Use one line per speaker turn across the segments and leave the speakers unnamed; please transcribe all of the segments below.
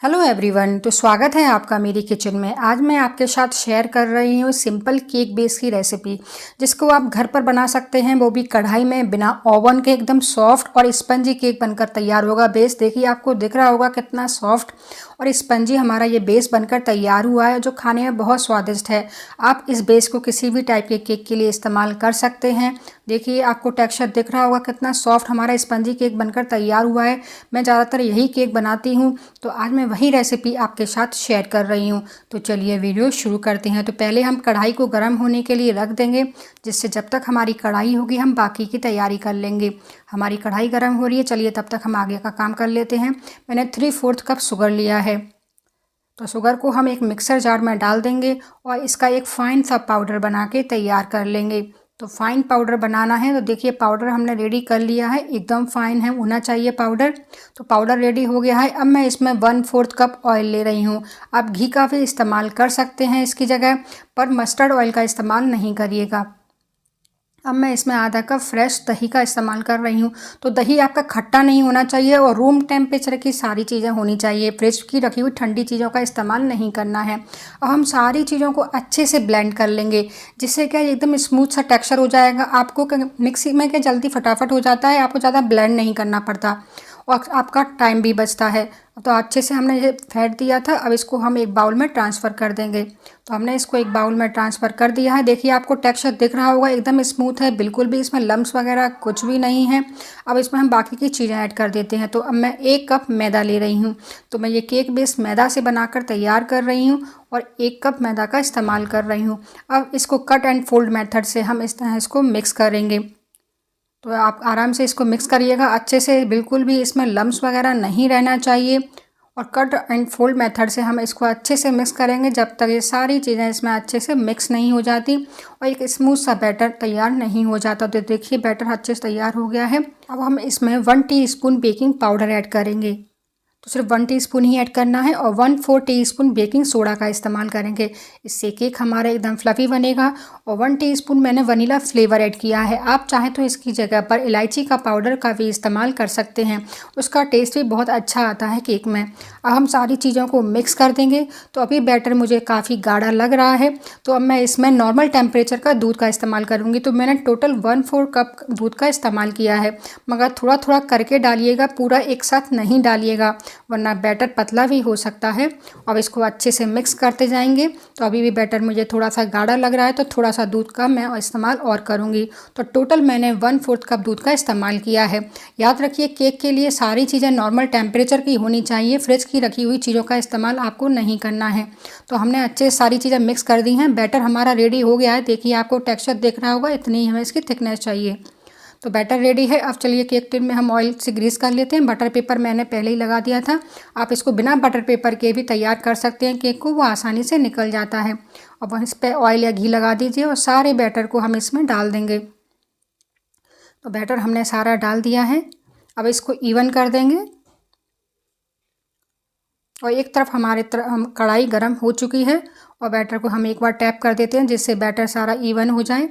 Hello everyone, तो स्वागत है आपका मेरी किचन में। आज मैं आपके साथ शेयर कर रही हूँ सिंपल केक बेस की रेसिपी, जिसको आप घर पर बना सकते हैं, वो भी कढ़ाई में बिना ओवन के। एकदम सॉफ्ट और स्पंजी केक बनकर तैयार होगा। बेस देखिए, आपको दिख रहा होगा कितना सॉफ्ट और स्पंजी हमारा ये बेस बनकर तैयार हुआ है, जो खाने में बहुत स्वादिष्ट है। आप इस बेस को किसी भी टाइप के केक के लिए इस्तेमाल कर सकते हैं। देखिए, आपको टेक्सचर दिख रहा होगा कितना सॉफ्ट हमारा स्पंजी केक बनकर तैयार हुआ है। मैं ज़्यादातर यही केक बनाती हूँ, तो आज मैं वही रेसिपी आपके साथ शेयर कर रही हूँ। तो चलिए वीडियो शुरू करते हैं। तो पहले हम कढ़ाई को गर्म होने के लिए रख देंगे, जिससे जब तक हमारी कढ़ाई होगी हम बाकी की तैयारी कर लेंगे। हमारी कढ़ाई गर्म हो रही है, चलिए तब तक हम आगे का काम कर लेते हैं। मैंने 3/4 कप शुगर लिया है, तो शुगर को हम एक मिक्सर जार में डाल देंगे और इसका एक फाइन सा पाउडर बना के तैयार कर लेंगे। तो फाइन पाउडर बनाना है, तो देखिए पाउडर हमने रेडी कर लिया है, एकदम फाइन है होना चाहिए पाउडर। तो पाउडर रेडी हो गया है। अब मैं इसमें 1/4 कप ऑयल ले रही हूँ। आप घी का भी इस्तेमाल कर सकते हैं इसकी जगह, पर मस्टर्ड ऑयल का इस्तेमाल नहीं करिएगा। अब मैं इसमें आधा कप फ्रेश दही का इस्तेमाल कर रही हूँ। तो दही आपका खट्टा नहीं होना चाहिए और रूम टेम्परेचर की सारी चीज़ें होनी चाहिए। फ्रिज की रखी हुई ठंडी चीज़ों का इस्तेमाल नहीं करना है। अब हम सारी चीज़ों को अच्छे से ब्लेंड कर लेंगे, जिससे क्या एकदम स्मूथ सा टेक्सचर हो जाएगा। आपको मिक्सी में क्या जल्दी फटाफट हो जाता है, आपको ज़्यादा ब्लेंड नहीं करना पड़ता और आपका टाइम भी बचता है। तो अच्छे से हमने ये फेंट दिया था। अब इसको हम एक बाउल में ट्रांसफ़र कर देंगे। तो हमने इसको एक बाउल में ट्रांसफ़र कर दिया है। देखिए, आपको टेक्सचर दिख रहा होगा एकदम स्मूथ है, बिल्कुल भी इसमें लम्स वगैरह कुछ भी नहीं है। अब इसमें हम बाकी की चीज़ें ऐड कर देते हैं। तो अब मैं 1 कप मैदा ले रही हूँ। तो मैं ये केक बेस मैदा से बनाकर तैयार कर रही हूँ और 1 कप मैदा का इस्तेमाल कर रही हूँ। अब इसको कट एंड फोल्ड मेथड से हम इस तरह इसको मिक्स करेंगे। तो आप आराम से इसको मिक्स करिएगा अच्छे से, बिल्कुल भी इसमें लम्स वगैरह नहीं रहना चाहिए। और कट एंड फोल्ड मेथड से हम इसको अच्छे से मिक्स करेंगे जब तक ये सारी चीज़ें इसमें अच्छे से मिक्स नहीं हो जाती और एक स्मूथ सा बैटर तैयार नहीं हो जाता। तो देखिए, बैटर अच्छे से तैयार हो गया है। अब हम इसमें 1 टीस्पून बेकिंग पाउडर ऐड करेंगे। तो सिर्फ 1 टीस्पून ही ऐड करना है और 1/4 टीस्पून बेकिंग सोडा का इस्तेमाल करेंगे। इससे केक हमारा एकदम फ्लफ़ी बनेगा। और 1 टीस्पून मैंने वनीला फ्लेवर ऐड किया है। आप चाहें तो इसकी जगह पर इलायची का पाउडर का भी इस्तेमाल कर सकते हैं, उसका टेस्ट भी बहुत अच्छा आता है केक में। अब हम सारी चीज़ों को मिक्स कर देंगे। तो अभी बैटर मुझे काफ़ी गाढ़ा लग रहा है, तो अब मैं इसमें नॉर्मल टेम्परेचर का दूध का इस्तेमाल करूँगी। तो मैंने टोटल 1/4 कप दूध का इस्तेमाल किया है, मगर थोड़ा थोड़ा करके डालिएगा, पूरा एक साथ नहीं डालिएगा, वरना बैटर पतला भी हो सकता है। अब इसको अच्छे से मिक्स करते जाएंगे। तो अभी भी बैटर मुझे थोड़ा सा गाढ़ा लग रहा है, तो थोड़ा सा दूध का मैं इस्तेमाल और करूँगी। तो टोटल मैंने 1/4 कप दूध का इस्तेमाल किया है। याद रखिए, केक के लिए सारी चीज़ें नॉर्मल टेम्परेचर की होनी चाहिए, फ्रिज की रखी हुई चीज़ों का इस्तेमाल आपको नहीं करना है। तो हमने अच्छे से सारी चीज़ें मिक्स कर दी हैं। बैटर हमारा रेडी हो गया है। देखिए, आपको टेक्सचर दिख रहा होगा, इतनी ही हमें इसकी थिकनेस चाहिए। तो बैटर रेडी है। अब चलिए केक टिन में हम ऑयल से ग्रीस कर लेते हैं। बटर पेपर मैंने पहले ही लगा दिया था। आप इसको बिना बटर पेपर के भी तैयार कर सकते हैं केक को, वो आसानी से निकल जाता है। अब इस पर ऑयल या घी लगा दीजिए और सारे बैटर को हम इसमें डाल देंगे। तो बैटर हमने सारा डाल दिया है। अब इसको इवन कर देंगे और एक तरफ हमारे कढ़ाई गर्म हो चुकी है और बैटर को हम एक बार टैप कर देते हैं, जिससे बैटर सारा इवन हो जाए।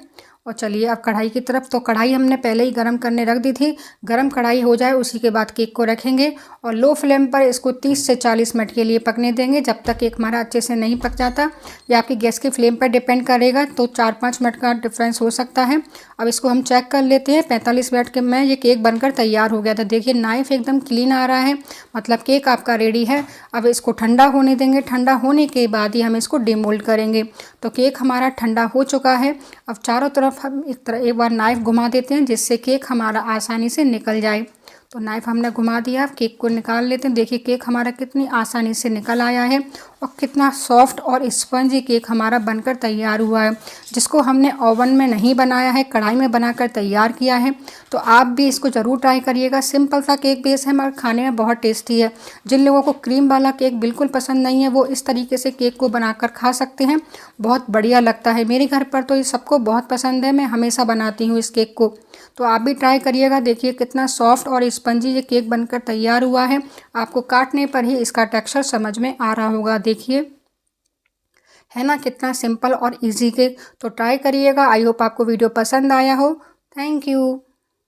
और चलिए अब कढ़ाई की तरफ। तो कढ़ाई हमने पहले ही गरम करने रख दी थी। गरम कढ़ाई हो जाए उसी के बाद केक को रखेंगे और लो फ्लेम पर इसको 30 से 40 मिनट के लिए पकने देंगे, जब तक केक हमारा अच्छे से नहीं पक जाता। ये आपकी गैस की फ्लेम पर डिपेंड करेगा, तो 4-5 मिनट का डिफरेंस हो सकता है। अब इसको हम चेक कर लेते हैं। 45 मिनट के में ये केक बनकर तैयार हो गया था। देखिए, नाइफ एकदम क्लीन आ रहा है, मतलब केक आपका रेडी है। अब इसको ठंडा होने देंगे। ठंडा होने के बाद ही हम इसको डिमोल्ड करेंगे। तो केक हमारा ठंडा हो चुका है। अब चारों तरफ हम एक बार नाइफ घुमा देते हैं, जिससे केक हमारा आसानी से निकल जाए। तो नाइफ हमने घुमा दिया। केक को निकाल लेते हैं। देखिए, केक हमारा कितनी आसानी से निकल आया है और कितना सॉफ्ट और स्पंजी केक हमारा बनकर तैयार हुआ है, जिसको हमने ओवन में नहीं बनाया है, कढ़ाई में बनाकर तैयार किया है। तो आप भी इसको ज़रूर ट्राई करिएगा। सिंपल सा केक बेस है मगर खाने में बहुत टेस्टी है। जिन लोगों को क्रीम वाला केक बिल्कुल पसंद नहीं है, वो इस तरीके से केक को बनाकर खा सकते हैं, बहुत बढ़िया लगता है। मेरे घर पर तो ये सबको बहुत पसंद है, मैं हमेशा बनाती हूँ इस केक को। तो आप भी ट्राई करिएगा। देखिए, कितना सॉफ्ट और स्पंजी ये केक बनकर तैयार हुआ है। आपको काटने पर ही इसका टेक्सचर समझ में आ रहा होगा। देखिए, है ना कितना सिंपल और इजी केक। तो ट्राई करिएगा। आई होप आपको वीडियो पसंद आया हो। Thank you.